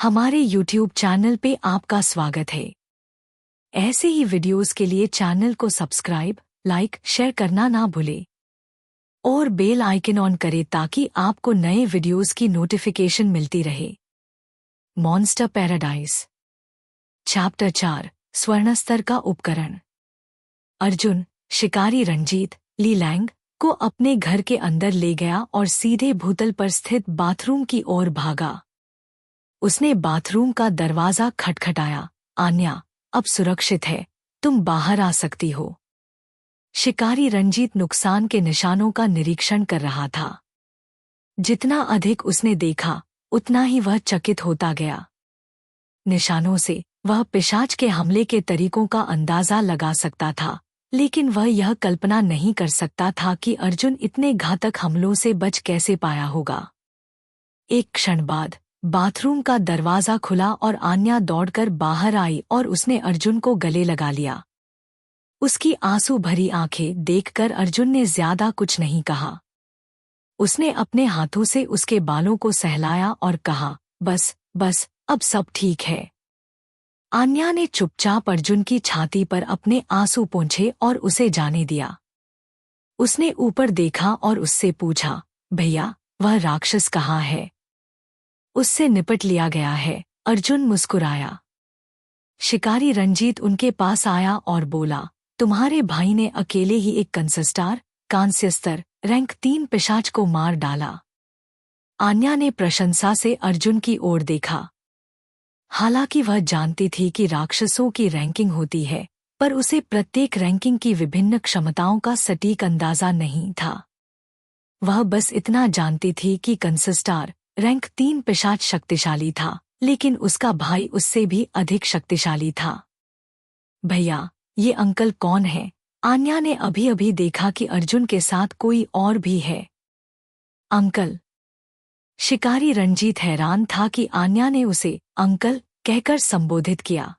हमारे YouTube channel पे आपका स्वागत है। ऐसे ही वीडियोस के लिए चैनल को सब्सक्राइब, लाइक, शेयर करना ना भूलें और बेल आइकन ऑन करें ताकि आपको नए वीडियोस की नोटिफिकेशन मिलती रहे। मॉन्स्टर पैराडाइज चैप्टर 4 स्वर्णस्तर का उपकरण। अर्जुन शिकारी रंजीत ली लैंग को अपने घर के अंदर ले गया और सीधे भूतल पर स्थित बाथरूम की ओर भागा। उसने बाथरूम का दरवाजा खटखटाया। आन्या, अब सुरक्षित है, तुम बाहर आ सकती हो। शिकारी रंजीत नुकसान के निशानों का निरीक्षण कर रहा था। जितना अधिक उसने देखा उतना ही वह चकित होता गया। निशानों से वह पिशाच के हमले के तरीकों का अंदाजा लगा सकता था, लेकिन वह यह कल्पना नहीं कर सकता था कि अर्जुन इतने घातक हमलों से बच कैसे पाया होगा। एक क्षण बाद बाथरूम का दरवाजा खुला और आन्या दौड़कर बाहर आई और उसने अर्जुन को गले लगा लिया। उसकी आंसू भरी आंखें देखकर अर्जुन ने ज्यादा कुछ नहीं कहा। उसने अपने हाथों से उसके बालों को सहलाया और कहा, बस बस, अब सब ठीक है। आन्या ने चुपचाप अर्जुन की छाती पर अपने आंसू पोंछे और उसे जाने दिया। उसने ऊपर देखा और उससे पूछा, भैया, वह राक्षस कहाँ है? उससे निपट लिया गया है, अर्जुन मुस्कुराया। शिकारी रंजीत उनके पास आया और बोला, तुम्हारे भाई ने अकेले ही एक कंसस्टार, कांस्य स्तर, रैंक 3 पिशाच को मार डाला। आन्या ने प्रशंसा से अर्जुन की ओर देखा। हालांकि वह जानती थी कि राक्षसों की रैंकिंग होती है, पर उसे प्रत्येक रैंकिंग की विभिन्न क्षमताओं का सटीक अंदाजा नहीं था। वह बस इतना जानती थी कि कंसस्टार रैंक 3 पिशाच शक्तिशाली था, लेकिन उसका भाई उससे भी अधिक शक्तिशाली था। भैया, ये अंकल कौन है? आन्या ने अभी अभी देखा कि अर्जुन के साथ कोई और भी है। अंकल? शिकारी रंजीत हैरान था कि आन्या ने उसे अंकल कहकर संबोधित किया।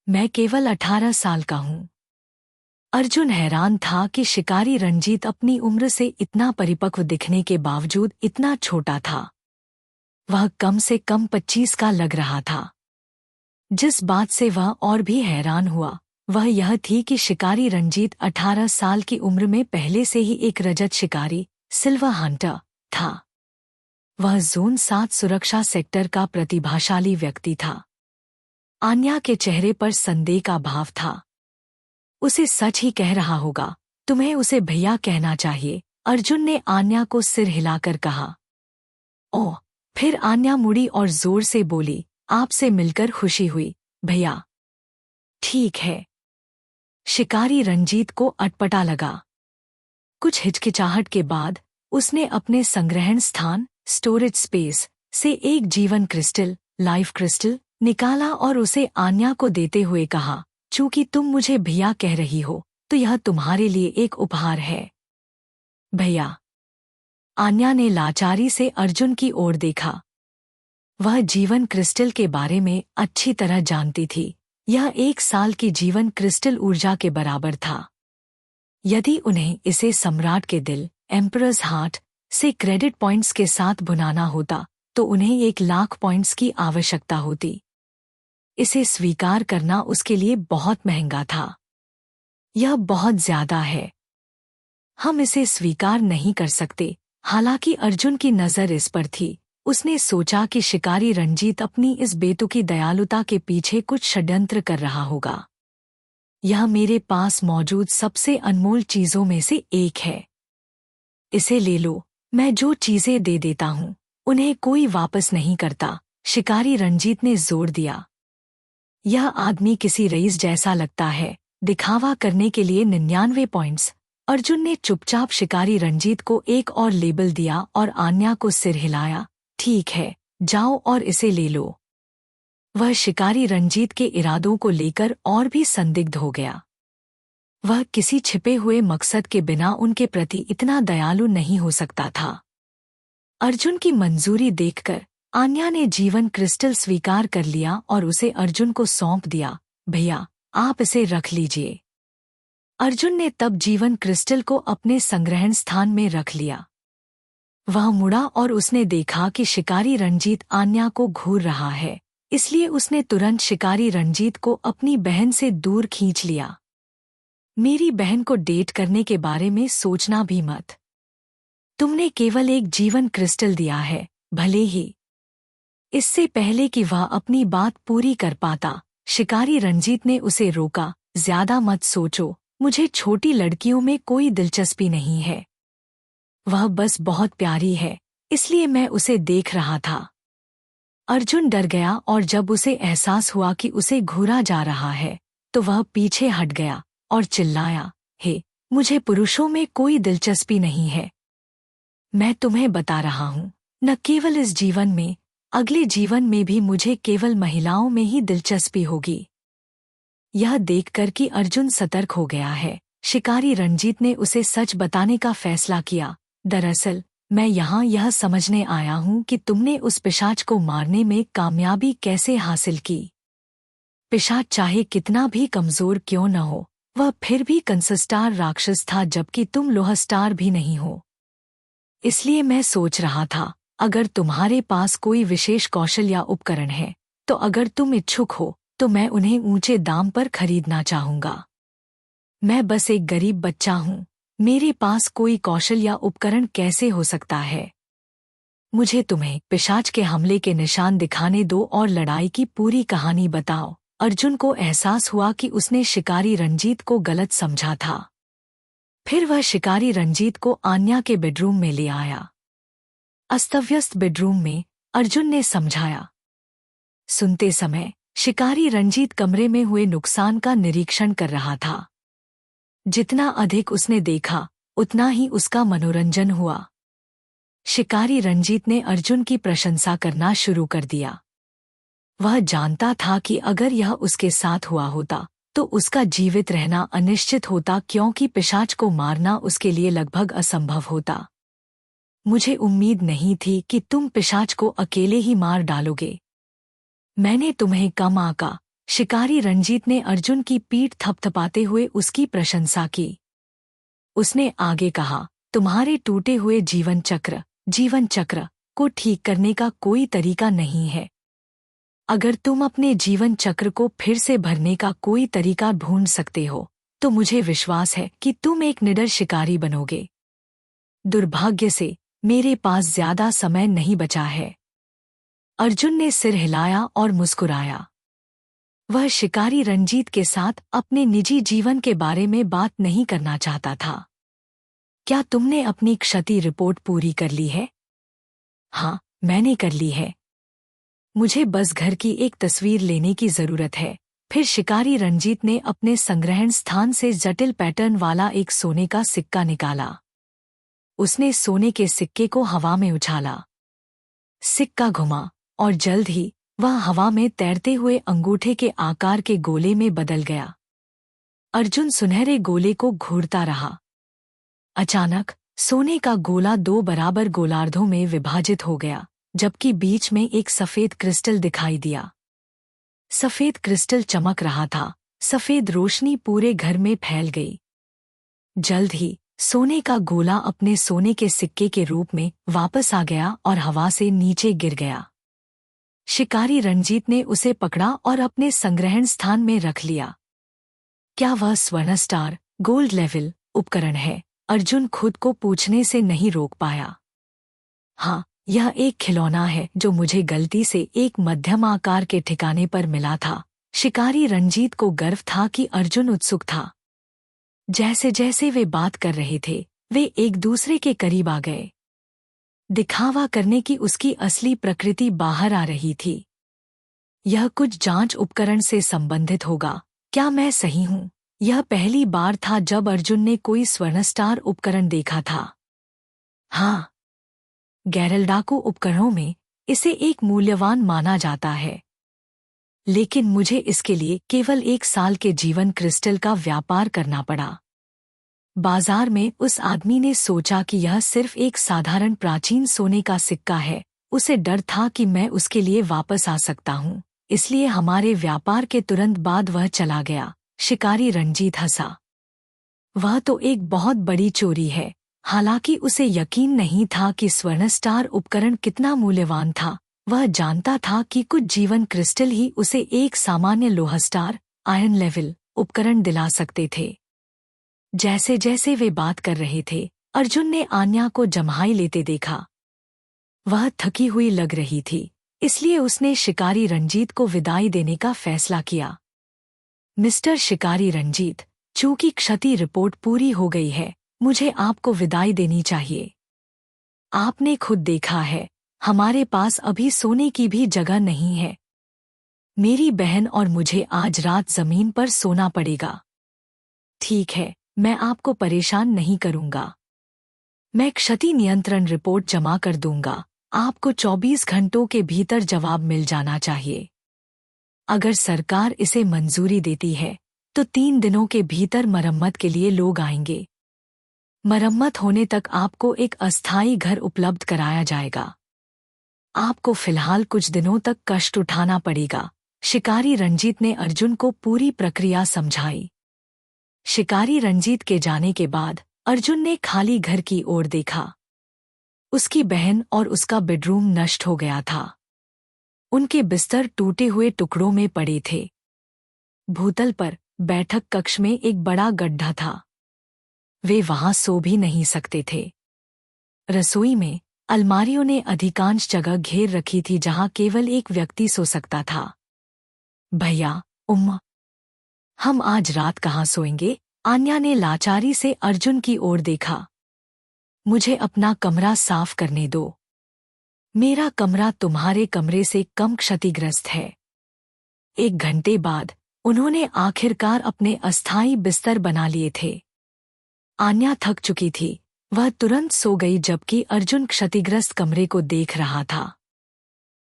मैं केवल 18 साल का हूँ। अर्जुन हैरान था कि शिकारी रंजीत अपनी उम्र से इतना परिपक्व दिखने के बावजूद इतना छोटा था। वह कम से कम 25 का लग रहा था। जिस बात से वह और भी हैरान हुआ वह यह थी कि शिकारी रंजीत 18 साल की उम्र में पहले से ही एक रजत शिकारी, सिल्वर हंटर था। वह जोन 7 सुरक्षा सेक्टर का प्रतिभाशाली व्यक्ति था। आन्या के चेहरे पर संदेह का भाव था। उसे सच ही कह रहा होगा, तुम्हें उसे भैया कहना चाहिए, अर्जुन ने आन्या को सिर हिलाकर कहा। ओह! फिर आन्या मुड़ी और जोर से बोली, आपसे मिलकर खुशी हुई, भैया। ठीक है। शिकारी रंजीत को अटपटा लगा। कुछ हिचकिचाहट के बाद उसने अपने संग्रहण स्थान, स्टोरेज स्पेस, से एक जीवन क्रिस्टल, लाइफ क्रिस्टल, निकाला और उसे आन्या को देते हुए कहा, चूंकि तुम मुझे भैया कह रही हो, तो यह तुम्हारे लिए एक उपहार है। भैया। आन्या ने लाचारी से अर्जुन की ओर देखा। वह जीवन क्रिस्टल के बारे में अच्छी तरह जानती थी। यह 1 साल की जीवन क्रिस्टल ऊर्जा के बराबर था। यदि उन्हें इसे सम्राट के दिल, एम्परर्स हार्ट, से क्रेडिट पॉइंट्स के साथ भुनाना होता तो उन्हें 1 लाख पॉइंट्स की आवश्यकता होती। इसे स्वीकार करना उसके लिए बहुत महंगा था। यह बहुत ज्यादा है। हम इसे स्वीकार नहीं कर सकते। हालांकि अर्जुन की नजर इस पर थी। उसने सोचा कि शिकारी रंजीत अपनी इस बेतुकी दयालुता के पीछे कुछ षड्यंत्र कर रहा होगा। यह मेरे पास मौजूद सबसे अनमोल चीजों में से एक है। इसे ले लो। मैं जो चीजें दे देता हूँ उन्हें कोई वापस नहीं करता, शिकारी रंजीत ने जोर दिया। यह आदमी किसी रईस जैसा लगता है, दिखावा करने के लिए 99 पॉइंट्स। अर्जुन ने चुपचाप शिकारी रंजीत को एक और लेबल दिया और आन्या को सिर हिलाया। ठीक है, जाओ और इसे ले लो। वह शिकारी रंजीत के इरादों को लेकर और भी संदिग्ध हो गया। वह किसी छिपे हुए मकसद के बिना उनके प्रति इतना दयालु नहीं हो सकता था। अर्जुन की मंजूरी देखकर आन्या ने जीवन क्रिस्टल स्वीकार कर लिया और उसे अर्जुन को सौंप दिया। भैया, आप इसे रख लीजिए। अर्जुन ने तब जीवन क्रिस्टल को अपने संग्रहण स्थान में रख लिया। वह मुड़ा और उसने देखा कि शिकारी रंजीत आन्या को घूर रहा है, इसलिए उसने तुरंत शिकारी रंजीत को अपनी बहन से दूर खींच लिया। मेरी बहन को डेट करने के बारे में सोचना भी मत। तुमने केवल एक जीवन क्रिस्टल दिया है, भले ही इससे पहले कि वह अपनी बात पूरी कर पाता, शिकारी रंजीत ने उसे रोका। ज्यादा मत सोचो, मुझे छोटी लड़कियों में कोई दिलचस्पी नहीं है। वह बस बहुत प्यारी है, इसलिए मैं उसे देख रहा था। अर्जुन डर गया और जब उसे एहसास हुआ कि उसे घूरा जा रहा है, तो वह पीछे हट गया और चिल्लाया, हे, मुझे पुरुषों में कोई दिलचस्पी नहीं है। मैं तुम्हें बता रहा हूँ, न केवल इस जीवन में, अगले जीवन में भी मुझे केवल महिलाओं में ही दिलचस्पी होगी। यह देखकर कि अर्जुन सतर्क हो गया है, शिकारी रंजीत ने उसे सच बताने का फैसला किया। दरअसल मैं यहाँ यह समझने आया हूँ कि तुमने उस पिशाच को मारने में कामयाबी कैसे हासिल की। पिशाच चाहे कितना भी कमजोर क्यों न हो, वह फिर भी कंसस्टार राक्षस था, जबकि तुम लोहस्टार भी नहीं हो। इसलिए मैं सोच रहा था, अगर तुम्हारे पास कोई विशेष कौशल या उपकरण है, तो अगर तुम इच्छुक हो तो मैं उन्हें ऊंचे दाम पर खरीदना चाहूंगा। मैं बस एक गरीब बच्चा हूँ, मेरे पास कोई कौशल या उपकरण कैसे हो सकता है। मुझे तुम्हें पिशाच के हमले के निशान दिखाने दो और लड़ाई की पूरी कहानी बताओ। अर्जुन को एहसास हुआ कि उसने शिकारी रंजीत को गलत समझा था। फिर वह शिकारी रंजीत को आन्या के बेडरूम में ले आया। अस्तव्यस्त बेडरूम में अर्जुन ने समझाया। सुनते समय शिकारी रंजीत कमरे में हुए नुकसान का निरीक्षण कर रहा था। जितना अधिक उसने देखा, उतना ही उसका मनोरंजन हुआ। शिकारी रंजीत ने अर्जुन की प्रशंसा करना शुरू कर दिया। वह जानता था कि अगर यह उसके साथ हुआ होता तो उसका जीवित रहना अनिश्चित होता, क्योंकि पिशाच को मारना उसके लिए लगभग असंभव होता। मुझे उम्मीद नहीं थी कि तुम पिशाच को अकेले ही मार डालोगे। मैंने तुम्हें कम आंका। शिकारी रंजीत ने अर्जुन की पीठ थपथपाते हुए उसकी प्रशंसा की। उसने आगे कहा, तुम्हारे टूटे हुए जीवन चक्र को ठीक करने का कोई तरीका नहीं है। अगर तुम अपने जीवन चक्र को फिर से भरने का कोई तरीका ढूंढ सकते हो, तो मुझे विश्वास है कि तुम एक निडर शिकारी बनोगे। दुर्भाग्य से मेरे पास ज्यादा समय नहीं बचा है। अर्जुन ने सिर हिलाया और मुस्कुराया। वह शिकारी रंजीत के साथ अपने निजी जीवन के बारे में बात नहीं करना चाहता था। क्या तुमने अपनी क्षति रिपोर्ट पूरी कर ली है? हाँ, मैंने कर ली है। मुझे बस घर की एक तस्वीर लेने की जरूरत है। फिर शिकारी रंजीत ने अपने संग्रहण स्थान से जटिल पैटर्न वाला एक सोने का सिक्का निकाला। उसने सोने के सिक्के को हवा में उछाला। सिक्का घुमा और जल्द ही वह हवा में तैरते हुए अंगूठे के आकार के गोले में बदल गया। अर्जुन सुनहरे गोले को घूरता रहा। अचानक सोने का गोला 2 बराबर गोलार्धों में विभाजित हो गया, जबकि बीच में एक सफेद क्रिस्टल दिखाई दिया। सफेद क्रिस्टल चमक रहा था। सफेद रोशनी पूरे घर में फैल गई। जल्द ही सोने का गोला अपने सोने के सिक्के के रूप में वापस आ गया और हवा से नीचे गिर गया। शिकारी रंजीत ने उसे पकड़ा और अपने संग्रहण स्थान में रख लिया। क्या वह स्वर्ण स्टार गोल्ड लेवल उपकरण है? अर्जुन खुद को पूछने से नहीं रोक पाया। हाँ, यह एक खिलौना है जो मुझे गलती से एक मध्यम आकार के ठिकाने पर मिला था। शिकारी रंजीत को गर्व था कि अर्जुन उत्सुक था। जैसे जैसे वे बात कर रहे थे, वे एक दूसरे के करीब आ गए। दिखावा करने की उसकी असली प्रकृति बाहर आ रही थी। यह कुछ जांच उपकरण से संबंधित होगा, क्या मैं सही हूँ? यह पहली बार था जब अर्जुन ने कोई स्वर्ण स्टार उपकरण देखा था। हाँ, गैरल्डाकू उपकरणों में इसे एक मूल्यवान माना जाता है, लेकिन मुझे इसके लिए केवल 1 साल के जीवन क्रिस्टल का व्यापार करना पड़ा। बाजार में उस आदमी ने सोचा कि यह सिर्फ एक साधारण प्राचीन सोने का सिक्का है। उसे डर था कि मैं उसके लिए वापस आ सकता हूँ, इसलिए हमारे व्यापार के तुरंत बाद वह चला गया। शिकारी रंजीत हंसा। वह तो एक बहुत बड़ी चोरी है। हालांकि उसे यकीन नहीं था कि स्वर्ण स्टार उपकरण कितना मूल्यवान था। वह जानता था कि कुछ जीवन क्रिस्टल ही उसे एक सामान्य लोहा स्टार आयरन लेवल उपकरण दिला सकते थे। जैसे जैसे वे बात कर रहे थे, अर्जुन ने आन्या को जम्हाई लेते देखा। वह थकी हुई लग रही थी, इसलिए उसने शिकारी रंजीत को विदाई देने का फैसला किया। मिस्टर शिकारी रंजीत, चूंकि क्षति रिपोर्ट पूरी हो गई है, मुझे आपको विदाई देनी चाहिए। आपने खुद देखा है, हमारे पास अभी सोने की भी जगह नहीं है। मेरी बहन और मुझे आज रात जमीन पर सोना पड़ेगा। ठीक है, मैं आपको परेशान नहीं करूंगा। मैं क्षति नियंत्रण रिपोर्ट जमा कर दूंगा। आपको 24 घंटों के भीतर जवाब मिल जाना चाहिए। अगर सरकार इसे मंजूरी देती है, तो 3 दिनों के भीतर मरम्मत के लिए लोग आएंगे। मरम्मत होने तक आपको एक अस्थायी घर उपलब्ध कराया जाएगा। आपको फिलहाल कुछ दिनों तक कष्ट उठाना पड़ेगा। शिकारी रंजीत ने अर्जुन को पूरी प्रक्रिया समझाई। शिकारी रंजीत के जाने के बाद अर्जुन ने खाली घर की ओर देखा। उसकी बहन और उसका बेडरूम नष्ट हो गया था। उनके बिस्तर टूटे हुए टुकड़ों में पड़े थे। भूतल पर बैठक कक्ष में एक बड़ा गड्ढा था। वे वहां सो भी नहीं सकते थे। रसोई में अलमारियों ने अधिकांश जगह घेर रखी थी जहां केवल एक व्यक्ति सो सकता था। भैया, उम्मा, हम आज रात कहाँ सोएंगे? आन्या ने लाचारी से अर्जुन की ओर देखा। मुझे अपना कमरा साफ करने दो। मेरा कमरा तुम्हारे कमरे से कम क्षतिग्रस्त है। 1 घंटे बाद उन्होंने आखिरकार अपने अस्थायी बिस्तर बना लिए थे। आन्या थक चुकी थी। वह तुरंत सो गई जबकि अर्जुन क्षतिग्रस्त कमरे को देख रहा था।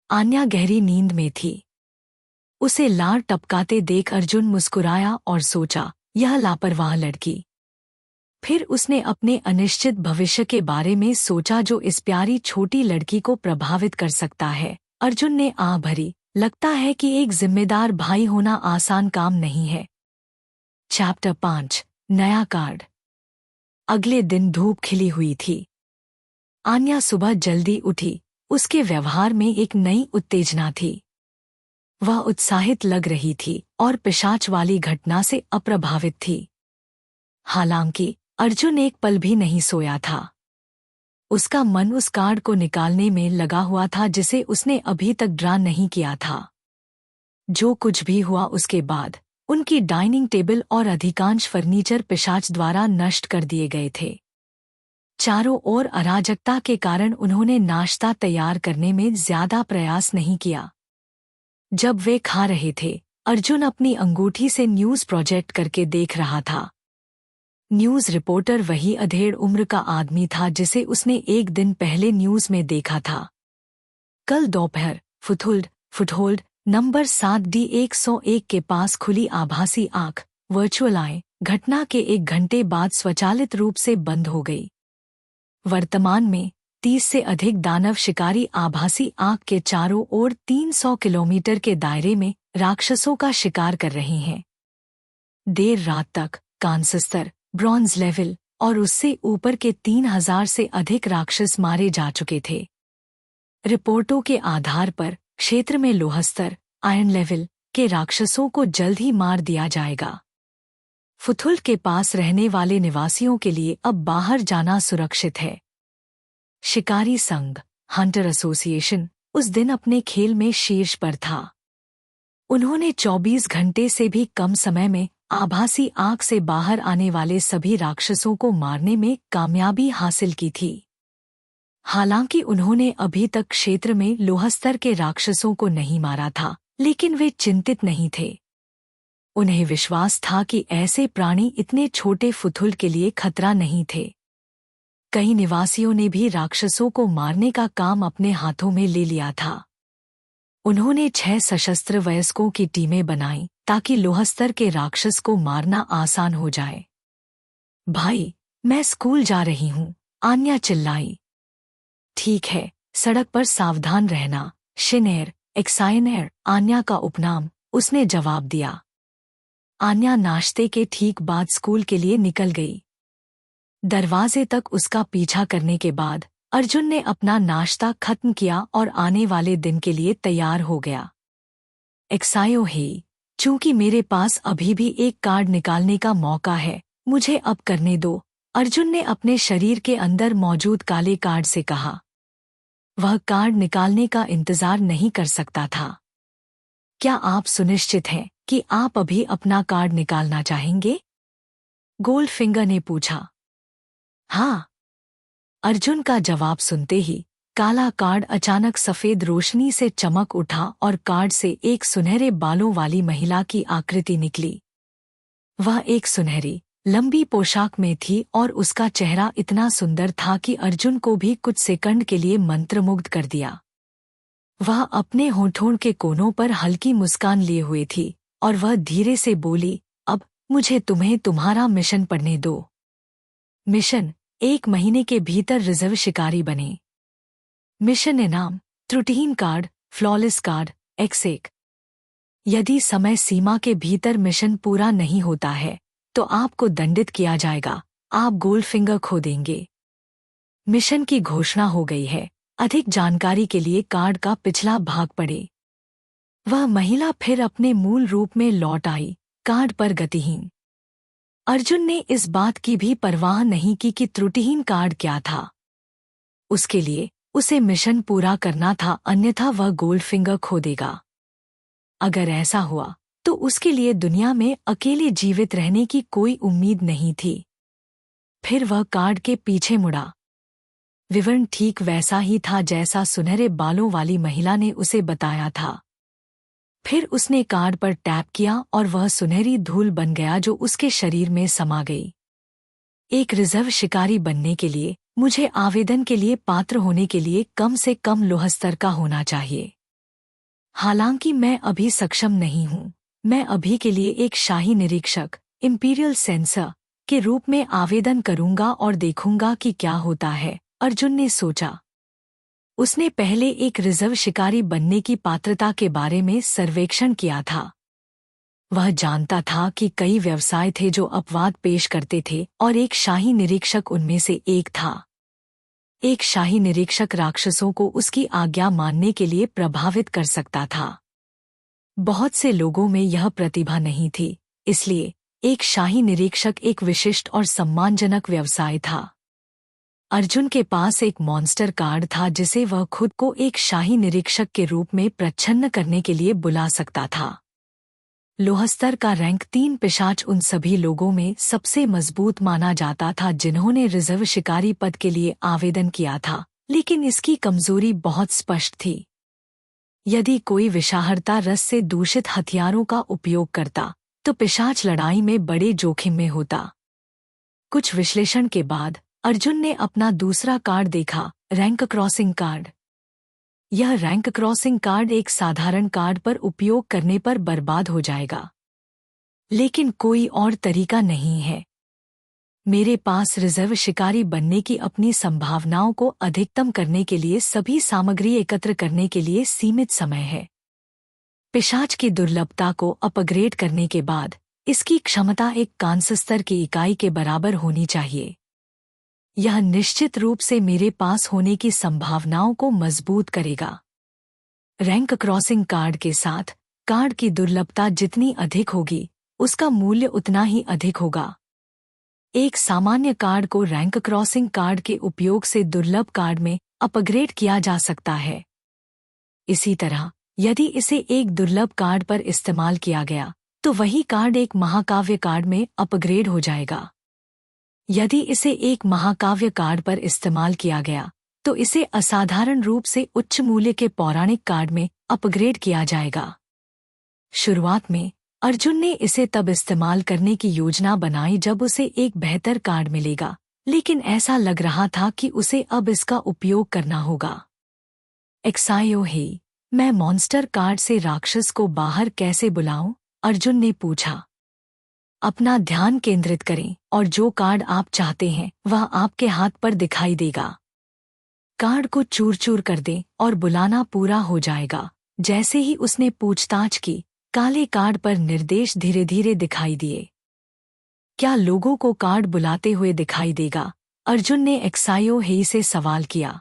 आन्या गहरी नींद में थी। उसे लार टपकाते देख अर्जुन मुस्कुराया और सोचा, यह लापरवाह लड़की। फिर उसने अपने अनिश्चित भविष्य के बारे में सोचा जो इस प्यारी छोटी लड़की को प्रभावित कर सकता है। अर्जुन ने आह भरी। लगता है कि एक जिम्मेदार भाई होना आसान काम नहीं है। चैप्टर 5, नया कार्ड। अगले दिन धूप खिली हुई थी। आन्या सुबह जल्दी उठी। उसके व्यवहार में एक नई उत्तेजना थी। वह उत्साहित लग रही थी और पिशाच वाली घटना से अप्रभावित थी। हालांकि अर्जुन एक पल भी नहीं सोया था। उसका मन उस कार्ड को निकालने में लगा हुआ था जिसे उसने अभी तक ड्रा नहीं किया था। जो कुछ भी हुआ उसके बाद उनकी डाइनिंग टेबल और अधिकांश फर्नीचर पिशाच द्वारा नष्ट कर दिए गए थे। चारों ओर अराजकता के कारण उन्होंने नाश्ता तैयार करने में ज्यादा प्रयास नहीं किया। जब वे खा रहे थे, अर्जुन अपनी अंगूठी से न्यूज़ प्रोजेक्ट करके देख रहा था। न्यूज़ रिपोर्टर वही अधेड़ उम्र का आदमी था जिसे उसने 1 दिन पहले न्यूज़ में देखा था। कल दोपहर फुटहोल्ड नंबर 7D101 के पास खुली आभासी आंख वर्चुअल आई घटना के 1 घंटे बाद स्वचालित रूप से बंद हो गई। वर्तमान में 30 से अधिक दानव शिकारी आभासी आंख के चारों ओर 300 किलोमीटर के दायरे में राक्षसों का शिकार कर रहे हैं। देर रात तक कांस्य स्तर, ब्रॉन्ज लेवल और उससे ऊपर के 3000 से अधिक राक्षस मारे जा चुके थे। रिपोर्टों के आधार पर क्षेत्र में लोहा स्तर, आयरन लेवल के राक्षसों को जल्द ही मार दिया जाएगा। फुथुल के पास रहने वाले निवासियों के लिए अब बाहर जाना सुरक्षित है। शिकारी संघ, हंटर एसोसिएशन, उस दिन अपने खेल में शीर्ष पर था। उन्होंने 24 घंटे से भी कम समय में आभासी आंख से बाहर आने वाले सभी राक्षसों को मारने में कामयाबी हासिल की थी। हालांकि उन्होंने अभी तक क्षेत्र में लोहा स्तर के राक्षसों को नहीं मारा था, लेकिन वे चिंतित नहीं थे। उन्हें विश्वास था कि ऐसे प्राणी इतने छोटे फुथुल के लिए खतरा नहीं थे। कई निवासियों ने भी राक्षसों को मारने का काम अपने हाथों में ले लिया था। उन्होंने 6 सशस्त्र वयस्कों की टीमें बनाई ताकि लोहा स्तर के राक्षस को मारना आसान हो जाए। भाई, मैं स्कूल जा रही हूँ, आन्या चिल्लाई। ठीक है, सड़क पर सावधान रहना, शिनेर, एक्साइनेर, आन्या का उपनाम, उसने जवाब दिया। आन्या नाश्ते के ठीक बाद स्कूल के लिए निकल गई। दरवाजे तक उसका पीछा करने के बाद अर्जुन ने अपना नाश्ता खत्म किया और आने वाले दिन के लिए तैयार हो गया। एक्सायो ही, चूंकि मेरे पास अभी भी एक कार्ड निकालने का मौका है, मुझे अब करने दो, अर्जुन ने अपने शरीर के अंदर मौजूद काले कार्ड से कहा। वह कार्ड निकालने का इंतजार नहीं कर सकता था। क्या आप सुनिश्चित हैं कि आप अभी अपना कार्ड निकालना चाहेंगे? गोल्डफिंगर ने पूछा। हाँ, अर्जुन का जवाब सुनते ही काला कार्ड अचानक सफेद रोशनी से चमक उठा और कार्ड से एक सुनहरे बालों वाली महिला की आकृति निकली। वह एक सुनहरी, लंबी पोशाक में थी और उसका चेहरा इतना सुंदर था कि अर्जुन को भी कुछ सेकंड के लिए मंत्रमुग्ध कर दिया। वह अपने होठों के कोनों पर हल्की मुस्कान लिए हुए थी और वह धीरे से बोली, अब मुझे तुम्हें तुम्हारा मिशन पढ़ने दो। मिशन, 1 महीने के भीतर रिजर्व शिकारी बने। मिशन इनाम, त्रुटिहीन कार्ड, फ्लॉलेस कार्ड, X1। यदि समय सीमा के भीतर मिशन पूरा नहीं होता है तो आपको दंडित किया जाएगा, आप गोल्डफिंगर खो देंगे। मिशन की घोषणा हो गई है। अधिक जानकारी के लिए कार्ड का पिछला भाग पढ़ें। वह महिला फिर अपने मूल रूप में लौट आई, कार्ड पर गतिहीन। अर्जुन ने इस बात की भी परवाह नहीं की कि त्रुटिहीन कार्ड क्या था। उसके लिए उसे मिशन पूरा करना था, अन्यथा वह गोल्डफिंगर खो देगा। अगर ऐसा हुआ तो उसके लिए दुनिया में अकेले जीवित रहने की कोई उम्मीद नहीं थी। फिर वह कार्ड के पीछे मुड़ा। विवरण ठीक वैसा ही था जैसा सुनहरे बालों वाली महिला ने उसे बताया था। फिर उसने कार्ड पर टैप किया और वह सुनहरी धूल बन गया जो उसके शरीर में समा गई। एक रिजर्व शिकारी बनने के लिए मुझे आवेदन के लिए पात्र होने के लिए कम से कम लौह स्तर का होना चाहिए। हालांकि मैं अभी सक्षम नहीं हूँ। मैं अभी के लिए एक शाही निरीक्षक, इंपीरियल सेंसर के रूप में आवेदन करूंगा और देखूंगा कि क्या होता है, अर्जुन ने सोचा। उसने पहले एक रिजर्व शिकारी बनने की पात्रता के बारे में सर्वेक्षण किया था। वह जानता था कि कई व्यवसाय थे जो अपवाद पेश करते थे और एक शाही निरीक्षक उनमें से एक था। एक शाही निरीक्षक राक्षसों को उसकी आज्ञा मानने के लिए प्रभावित कर सकता था। बहुत से लोगों में यह प्रतिभा नहीं थी, इसलिए एक शाही निरीक्षक एक विशिष्ट और सम्मानजनक व्यवसाय था। अर्जुन के पास एक मॉन्स्टर कार्ड था जिसे वह खुद को एक शाही निरीक्षक के रूप में प्रच्छन्न करने के लिए बुला सकता था। लौह स्तर का रैंक 3 पिशाच उन सभी लोगों में सबसे मजबूत माना जाता था जिन्होंने रिजर्व शिकारी पद के लिए आवेदन किया था, लेकिन इसकी कमजोरी बहुत स्पष्ट थी। यदि कोई विषाहरता रस से दूषित हथियारों का उपयोग करता तो पिशाच लड़ाई में बड़े जोखिम में होता। कुछ विश्लेषण के बाद अर्जुन ने अपना दूसरा कार्ड देखा, रैंक क्रॉसिंग कार्ड। यह रैंक क्रॉसिंग कार्ड एक साधारण कार्ड पर उपयोग करने पर बर्बाद हो जाएगा, लेकिन कोई और तरीका नहीं है। मेरे पास रिजर्व शिकारी बनने की अपनी संभावनाओं को अधिकतम करने के लिए सभी सामग्री एकत्र करने के लिए सीमित समय है। पिशाच की दुर्लभता को अपग्रेड करने के बाद इसकी क्षमता एक कांस्य स्तर की इकाई के बराबर होनी चाहिए। यह निश्चित रूप से मेरे पास होने की संभावनाओं को मजबूत करेगा। रैंक क्रॉसिंग कार्ड के साथ कार्ड की दुर्लभता जितनी अधिक होगी, उसका मूल्य उतना ही अधिक होगा। एक सामान्य कार्ड को रैंक क्रॉसिंग कार्ड के उपयोग से दुर्लभ कार्ड में अपग्रेड किया जा सकता है। इसी तरह, यदि इसे एक दुर्लभ कार्ड पर इस्तेमाल किया गया, तो वही कार्ड एक महाकाव्य कार्ड में अपग्रेड हो जाएगा। यदि इसे एक महाकाव्य कार्ड पर इस्तेमाल किया गया, तो इसे असाधारण रूप से उच्च मूल्य के पौराणिक कार्ड में अपग्रेड किया जाएगा। शुरुआत में अर्जुन ने इसे तब इस्तेमाल करने की योजना बनाई जब उसे एक बेहतर कार्ड मिलेगा, लेकिन ऐसा लग रहा था कि उसे अब इसका उपयोग करना होगा। एक्सायो ही, मैं मॉन्स्टर कार्ड से राक्षस को बाहर कैसे बुलाऊं? अर्जुन ने पूछा। अपना ध्यान केंद्रित करें और जो कार्ड आप चाहते हैं वह आपके हाथ पर दिखाई देगा। कार्ड को चूर चूर कर दें और बुलाना पूरा हो जाएगा। जैसे ही उसने पूछताछ की, काले कार्ड पर निर्देश धीरे धीरे दिखाई दिए। क्या लोगों को कार्ड बुलाते हुए दिखाई देगा? अर्जुन ने एक्सायो हेई से सवाल किया।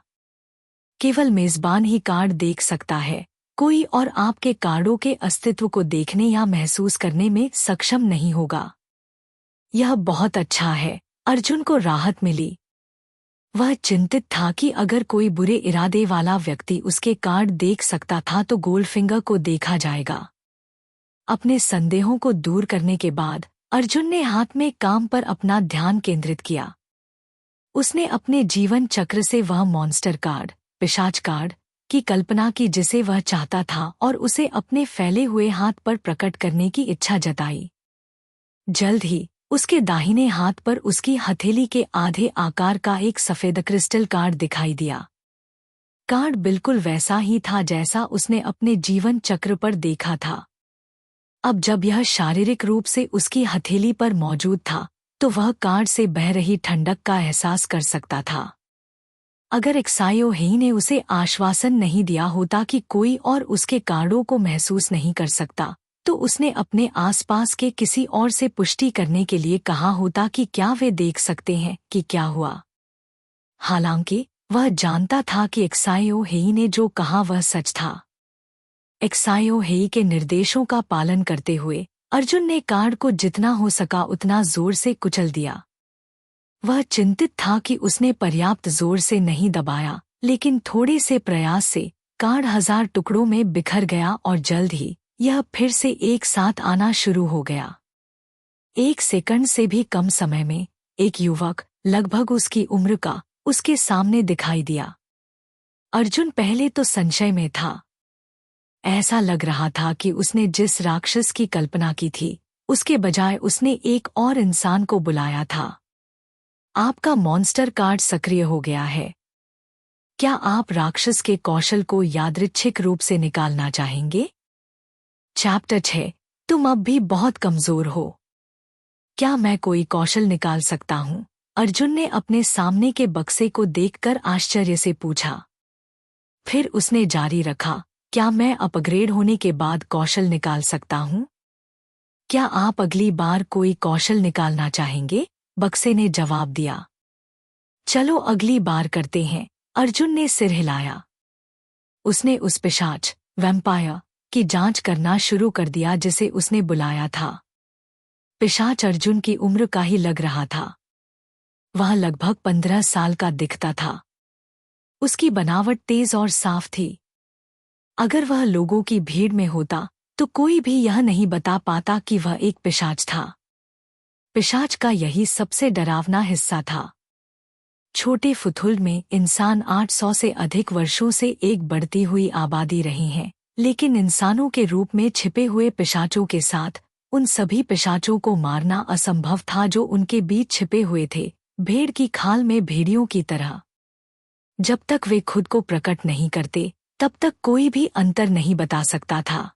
केवल मेजबान ही कार्ड देख सकता है, कोई और आपके कार्डों के अस्तित्व को देखने या महसूस करने में सक्षम नहीं होगा। यह बहुत अच्छा है, अर्जुन को राहत मिली। वह चिंतित था कि अगर कोई बुरे इरादे वाला व्यक्ति उसके कार्ड देख सकता था तो गोल्डफिंगर को देखा जाएगा। अपने संदेहों को दूर करने के बाद अर्जुन ने हाथ में काम पर अपना ध्यान केंद्रित किया। उसने अपने जीवन चक्र से वह मॉन्स्टर कार्ड, पिशाच कार्ड की कल्पना की जिसे वह चाहता था और उसे अपने फैले हुए हाथ पर प्रकट करने की इच्छा जताई। जल्द ही उसके दाहिने हाथ पर उसकी हथेली के आधे आकार का एक सफेद क्रिस्टल कार्ड दिखाई दिया। कार्ड बिल्कुल वैसा ही था जैसा उसने अपने जीवन चक्र पर देखा था। अब जब यह शारीरिक रूप से उसकी हथेली पर मौजूद था तो वह कार्ड से बह रही ठंडक का एहसास कर सकता था। अगर एक्सायो हेई ने उसे आश्वासन नहीं दिया होता कि कोई और उसके कार्डों को महसूस नहीं कर सकता, तो उसने अपने आसपास के किसी और से पुष्टि करने के लिए कहा होता कि क्या वे देख सकते हैं कि क्या हुआ। हालांकि वह जानता था कि एक्सायो हेई ने जो कहा वह सच था। एक्सायो हेई के निर्देशों का पालन करते हुए अर्जुन ने कार्ड को जितना हो सका उतना जोर से कुचल दिया। वह चिंतित था कि उसने पर्याप्त जोर से नहीं दबाया, लेकिन थोड़े से प्रयास से कार्ड 1000 टुकड़ों में बिखर गया और जल्द ही यह फिर से एक साथ आना शुरू हो गया। 1 सेकंड से भी कम समय में एक युवक, लगभग उसकी उम्र का, उसके सामने दिखाई दिया। अर्जुन पहले तो संशय में था। ऐसा लग रहा था कि उसने जिस राक्षस की कल्पना की थी, उसके बजाय उसने एक और इंसान को बुलाया था। आपका मॉन्स्टर कार्ड सक्रिय हो गया है। क्या आप राक्षस के कौशल को यादृच्छिक रूप से निकालना चाहेंगे? चैप्टर 6। तुम अब भी बहुत कमजोर हो। क्या मैं कोई कौशल निकाल सकता हूँ? अर्जुन ने अपने सामने के बक्से को देखकर आश्चर्य से पूछा। फिर उसने जारी रखा, क्या मैं अपग्रेड होने के बाद कौशल निकाल सकता हूँ? क्या आप अगली बार कोई कौशल निकालना चाहेंगे? बक्से ने जवाब दिया। चलो अगली बार करते हैं, अर्जुन ने सिर हिलाया। उसने उस पिशाच, वैम्पायर की जांच करना शुरू कर दिया जिसे उसने बुलाया था। पिशाच अर्जुन की उम्र का ही लग रहा था। वह लगभग 15 साल का दिखता था। उसकी बनावट तेज और साफ थी। अगर वह लोगों की भीड़ में होता तो कोई भी यह नहीं बता पाता कि वह एक पिशाच था। पिशाच का यही सबसे डरावना हिस्सा था। छोटे फुथुल में इंसान 800 से अधिक वर्षों से एक बढ़ती हुई आबादी रही हैं, लेकिन इंसानों के रूप में छिपे हुए पिशाचों के साथ उन सभी पिशाचों को मारना असंभव था जो उनके बीच छिपे हुए थे, भेड़ की खाल में भेड़ियों की तरह। जब तक वे खुद को प्रकट नहीं करते तब तक कोई भी अंतर नहीं बता सकता था।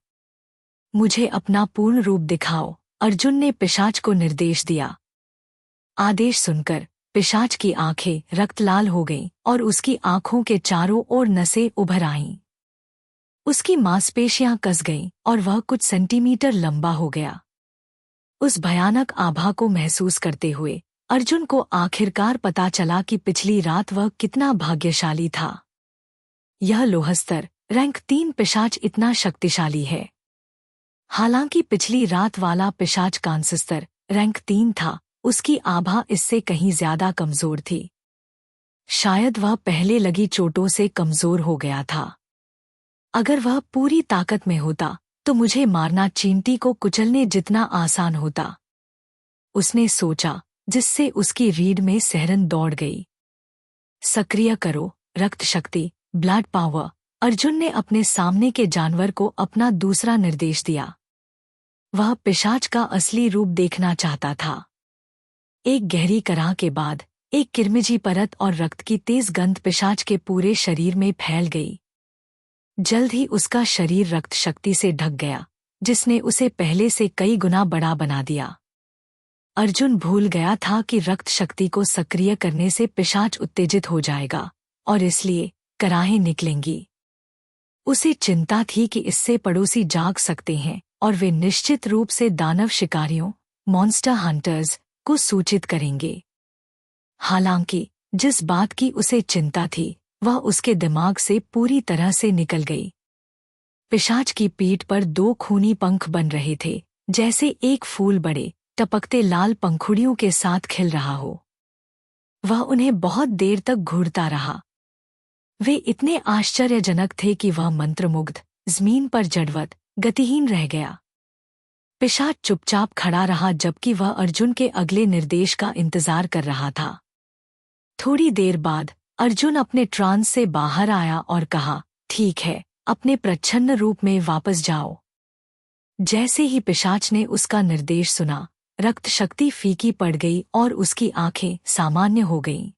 मुझे अपना पूर्ण रूप दिखाओ, अर्जुन ने पिशाच को निर्देश दिया। आदेश सुनकर पिशाच की आंखें रक्त लाल हो गईं और उसकी आंखों के चारों ओर नसें उभर आईं। उसकी मांसपेशियां कस गईं और वह कुछ सेंटीमीटर लंबा हो गया। उस भयानक आभा को महसूस करते हुए अर्जुन को आखिरकार पता चला कि पिछली रात वह कितना भाग्यशाली था। यह लोहस्तर रैंक 3 पिशाच इतना शक्तिशाली है। हालांकि पिछली रात वाला पिशाच कांस्यस्तर रैंक 3 था, उसकी आभा इससे कहीं ज्यादा कमजोर थी। शायद वह पहले लगी चोटों से कमजोर हो गया था। अगर वह पूरी ताकत में होता तो मुझे मारना चींटी को कुचलने जितना आसान होता, उसने सोचा, जिससे उसकी रीढ़ में सिहरन दौड़ गई। सक्रिय करो रक्त शक्ति, ब्लड पावर, अर्जुन ने अपने सामने के जानवर को अपना दूसरा निर्देश दिया। वह पिशाच का असली रूप देखना चाहता था। एक गहरी कराह के बाद एक किरमिजी परत और रक्त की तेज गंध पिशाच के पूरे शरीर में फैल गई। जल्द ही उसका शरीर रक्त शक्ति से ढक गया, जिसने उसे पहले से कई गुना बड़ा बना दिया। अर्जुन भूल गया था कि रक्त शक्ति को सक्रिय करने से पिशाच उत्तेजित हो जाएगा और इसलिए कराहें निकलेंगी। उसे चिंता थी कि इससे पड़ोसी जाग सकते हैं और वे निश्चित रूप से दानव शिकारियों, मॉन्स्टर हंटर्स को सूचित करेंगे। हालांकि जिस बात की उसे चिंता थी वह उसके दिमाग से पूरी तरह से निकल गई। पिशाच की पीठ पर दो खूनी पंख बन रहे थे, जैसे एक फूल बड़े टपकते लाल पंखुड़ियों के साथ खिल रहा हो। वह उन्हें बहुत देर तक घूरता रहा। वे इतने आश्चर्यजनक थे कि वह मंत्रमुग्ध जमीन पर जड़वत गतिहीन रह गया। पिशाच चुपचाप खड़ा रहा जबकि वह अर्जुन के अगले निर्देश का इंतजार कर रहा था। थोड़ी देर बाद अर्जुन अपने ट्रांस से बाहर आया और कहा, ठीक है, अपने प्रच्छन्न रूप में वापस जाओ। जैसे ही पिशाच ने उसका निर्देश सुना, रक्त शक्ति फीकी पड़ गई और उसकी आंखें सामान्य हो गईं।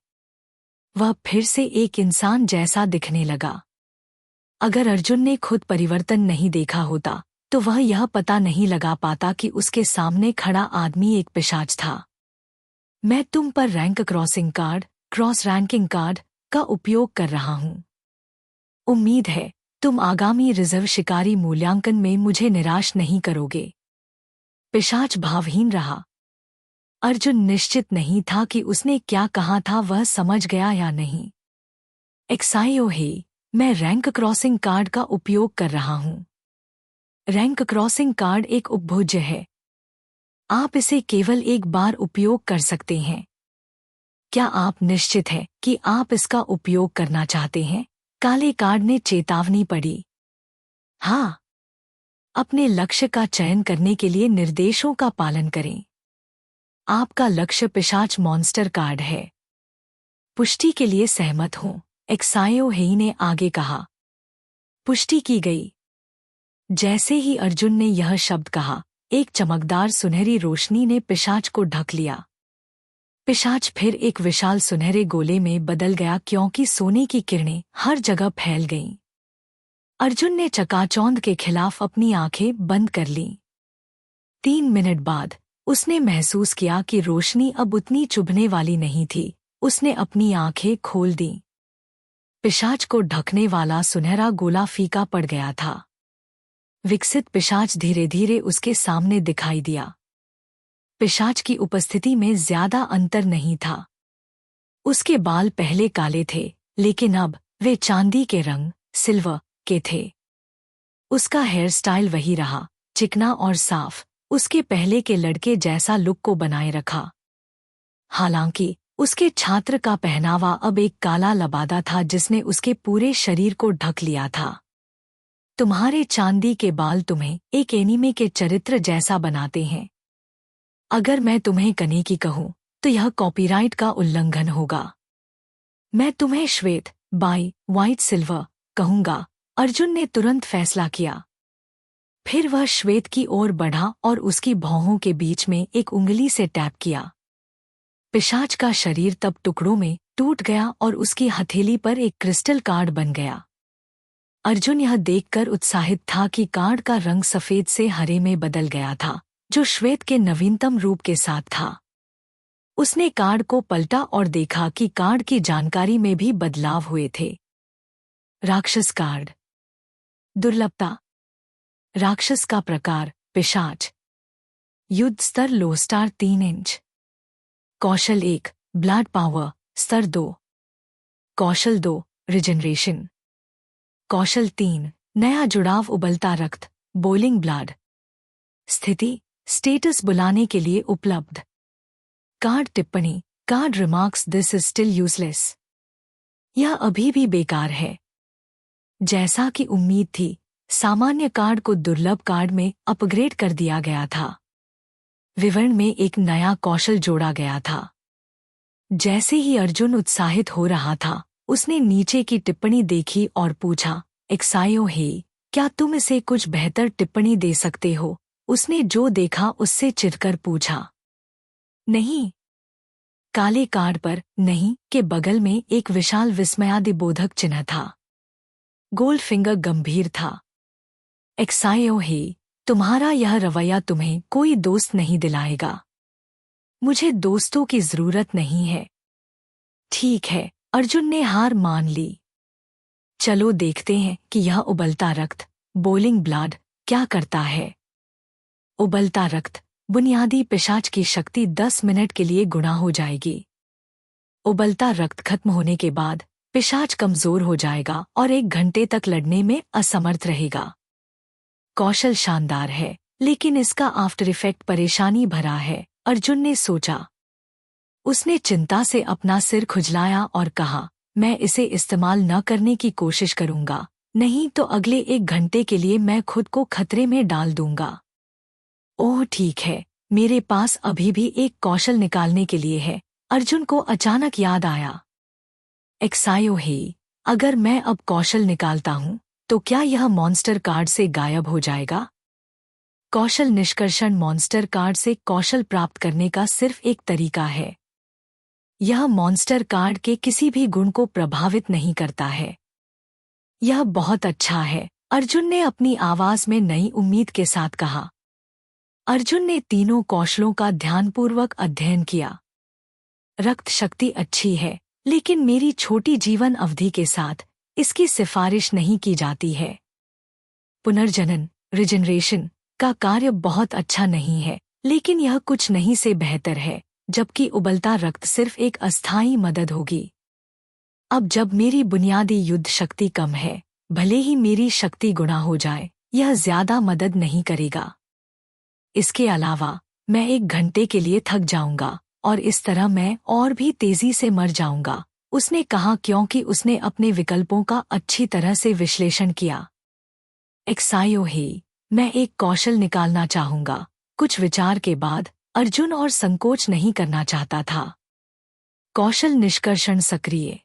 वह फिर से एक इंसान जैसा दिखने लगा। अगर अर्जुन ने खुद परिवर्तन नहीं देखा होता तो वह यह पता नहीं लगा पाता कि उसके सामने खड़ा आदमी एक पिशाच था। मैं तुम पर rank crossing card, cross ranking card का उपयोग कर रहा हूं। उम्मीद है तुम आगामी रिजर्व शिकारी मूल्यांकन में मुझे निराश नहीं करोगे। पिशाच भावहीन रहा। अर्जुन निश्चित नहीं था कि उसने क्या कहा था, वह समझ गया या नहीं। एक्साइओ हे, मैं रैंक क्रॉसिंग कार्ड का उपयोग कर रहा हूं। रैंक क्रॉसिंग कार्ड एक उपभोज्य है। आप इसे केवल एक बार उपयोग कर सकते हैं। क्या आप निश्चित हैं कि आप इसका उपयोग करना चाहते हैं? काले कार्ड ने चेतावनी पड़ी। हाँ। अपने लक्ष्य का चयन करने के लिए निर्देशों का पालन करें। आपका लक्ष्य पिशाच मॉन्स्टर कार्ड है। पुष्टि के लिए सहमत हूं, एक्साइओ हेई ने आगे कहा। पुष्टि की गई। जैसे ही अर्जुन ने यह शब्द कहा, एक चमकदार सुनहरी रोशनी ने पिशाच को ढक लिया। पिशाच फिर एक विशाल सुनहरे गोले में बदल गया क्योंकि सोने की किरणें हर जगह फैल गईं। अर्जुन ने चकाचौंध के खिलाफ अपनी आंखें बंद कर लीं। 3 मिनट बाद उसने महसूस किया कि रोशनी अब उतनी चुभने वाली नहीं थी। उसने अपनी आंखें खोल दीं। पिशाच को ढकने वाला सुनहरा गोला फीका पड़ गया था। विकसित पिशाच धीरे धीरे उसके सामने दिखाई दिया। पिशाच की उपस्थिति में ज्यादा अंतर नहीं था। उसके बाल पहले काले थे, लेकिन अब वे चांदी के रंग, सिल्वर के थे। उसका हेयर स्टाइल वही रहा, चिकना और साफ, उसके पहले के लड़के जैसा लुक को बनाए रखा। हालांकि उसके छात्र का पहनावा अब एक काला लबादा था जिसने उसके पूरे शरीर को ढक लिया था। तुम्हारे चांदी के बाल तुम्हें एक एनीमे के चरित्र जैसा बनाते हैं। अगर मैं तुम्हें करने की कहूं तो यह कॉपीराइट का उल्लंघन होगा। मैं तुम्हें श्वेत बाई व्हाइट सिल्वर कहूंगा, अर्जुन ने तुरंत फैसला किया। फिर वह श्वेत की ओर बढ़ा और उसकी भौहों के बीच में एक उंगली से टैप किया। पिशाच का शरीर तब टुकड़ों में टूट गया और उसकी हथेली पर एक क्रिस्टल कार्ड बन गया। अर्जुन यह देखकर उत्साहित था कि कार्ड का रंग सफेद से हरे में बदल गया था, जो श्वेत के नवीनतम रूप के साथ था। उसने कार्ड को पलटा और देखा कि कार्ड की जानकारी में भी बदलाव हुए थे। राक्षस कार्ड। दुर्लभता। राक्षस का प्रकार पिशाच। युद्ध स्तर लो स्टार 3 इंच। कौशल 1 ब्लड पावर, स्तर 2। कौशल 2 रिजनरेशन। कौशल 3 नया जुड़ाव उबलता रक्त, बोइलिंग ब्लड। स्थिति स्टेटस बुलाने के लिए उपलब्ध। कार्ड टिप्पणी, card remarks, this is still useless. यह अभी भी बेकार है। जैसा कि उम्मीद थी, सामान्य कार्ड को दुर्लभ कार्ड में अपग्रेड कर दिया गया था। विवरण में एक नया कौशल जोड़ा गया था। जैसे ही अर्जुन उत्साहित हो रहा था, उसने नीचे की टिप्पणी देखी और पूछा, एक्साइओ हे, क्या तुम इसे कुछ बेहतर टिप्पणी दे सकते हो? उसने जो देखा उससे चिढ़कर पूछा। नहीं। काले कार्ड पर नहीं के बगल में एक विशाल विस्मयादिबोधक चिन्ह था। गोल्ड फिंगर गंभीर था। एक्साइओ हे, तुम्हारा यह रवैया तुम्हें कोई दोस्त नहीं दिलाएगा। मुझे दोस्तों की जरूरत नहीं है। ठीक है, अर्जुन ने हार मान ली। चलो देखते हैं कि यह उबलता रक्त, बोइलिंग ब्लड, क्या करता है। उबलता रक्त, बुनियादी पिशाच की शक्ति 10 मिनट के लिए गुणा हो जाएगी। उबलता रक्त खत्म होने के बाद पिशाच कमजोर हो जाएगा और 1 घंटे तक लड़ने में असमर्थ रहेगा। कौशल शानदार है, लेकिन इसका आफ्टर इफेक्ट परेशानी भरा है, अर्जुन ने सोचा। उसने चिंता से अपना सिर खुजलाया और कहा, मैं इसे इस्तेमाल न करने की कोशिश करूंगा, नहीं तो अगले 1 घंटे के लिए मैं खुद को खतरे में डाल दूंगा। ओह ठीक है, मेरे पास अभी भी एक कौशल निकालने के लिए है, अर्जुन को अचानक याद आया। एक्सायो ही, अगर मैं अब कौशल निकालता हूं तो क्या यह मॉन्स्टर कार्ड से गायब हो जाएगा? कौशल निष्कर्षण मॉन्स्टर कार्ड से कौशल प्राप्त करने का सिर्फ एक तरीका है। यह मॉन्स्टर कार्ड के किसी भी गुण को प्रभावित नहीं करता है। यह बहुत अच्छा है, अर्जुन ने अपनी आवाज में नई उम्मीद के साथ कहा। अर्जुन ने तीनों कौशलों का ध्यानपूर्वक अध्ययन किया। रक्त शक्ति अच्छी है, लेकिन मेरी छोटी जीवन अवधि के साथ इसकी सिफारिश नहीं की जाती है। पुनर्जनन रिजनरेशन का कार्य बहुत अच्छा नहीं है, लेकिन यह कुछ नहीं से बेहतर है, जबकि उबलता रक्त सिर्फ एक अस्थायी मदद होगी। अब जब मेरी बुनियादी युद्ध शक्ति कम है, भले ही मेरी शक्ति गुणा हो जाए, यह ज्यादा मदद नहीं करेगा। इसके अलावा मैं 1 घंटे के लिए थक जाऊंगा और इस तरह मैं और भी तेजी से मर जाऊंगा, उसने कहा, क्योंकि उसने अपने विकल्पों का अच्छी तरह से विश्लेषण किया। एक्सायो ही, मैं एक कौशल निकालना चाहूंगा। कुछ विचार के बाद अर्जुन और संकोच नहीं करना चाहता था। कौशल निष्कर्षण सक्रिय।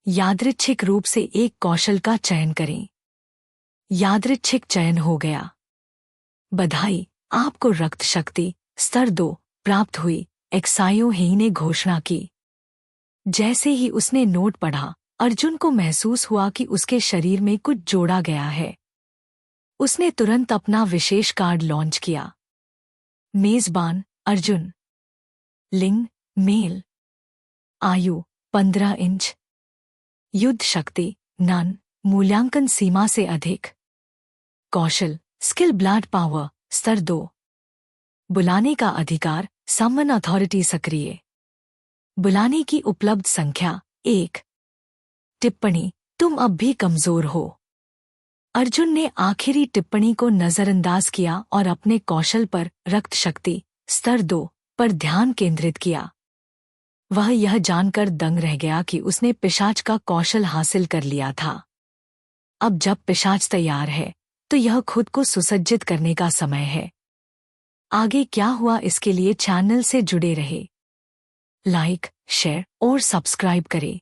यादृच्छिक रूप से एक कौशल का चयन करें। यादृच्छिक चयन हो गया। बधाई, आपको रक्त शक्ति स्तर 2 प्राप्त हुई, एक्सायो ही ने घोषणा की। जैसे ही उसने नोट पढ़ा, अर्जुन को महसूस हुआ कि उसके शरीर में कुछ जोड़ा गया है। उसने तुरंत अपना विशेष कार्ड लॉन्च किया। मेजबान अर्जुन। लिंग मेल। आयु 15 इंच। युद्ध शक्ति नन, मूल्यांकन सीमा से अधिक। कौशल स्किल ब्लड पावर स्तर 2। बुलाने का अधिकार समन अथॉरिटी सक्रिय। बुलाने की उपलब्ध संख्या 1। टिप्पणी, तुम अब भी कमजोर हो। अर्जुन ने आखिरी टिप्पणी को नजरअंदाज किया और अपने कौशल पर रक्त शक्ति स्तर 2 पर ध्यान केंद्रित किया। वह यह जानकर दंग रह गया कि उसने पिशाच का कौशल हासिल कर लिया था। अब जब पिशाच तैयार है, तो यह खुद को सुसज्जित करने का समय है। आगे क्या हुआ इसके लिए चैनल से जुड़े रहे। लाइक, शेयर और सब्सक्राइब करें।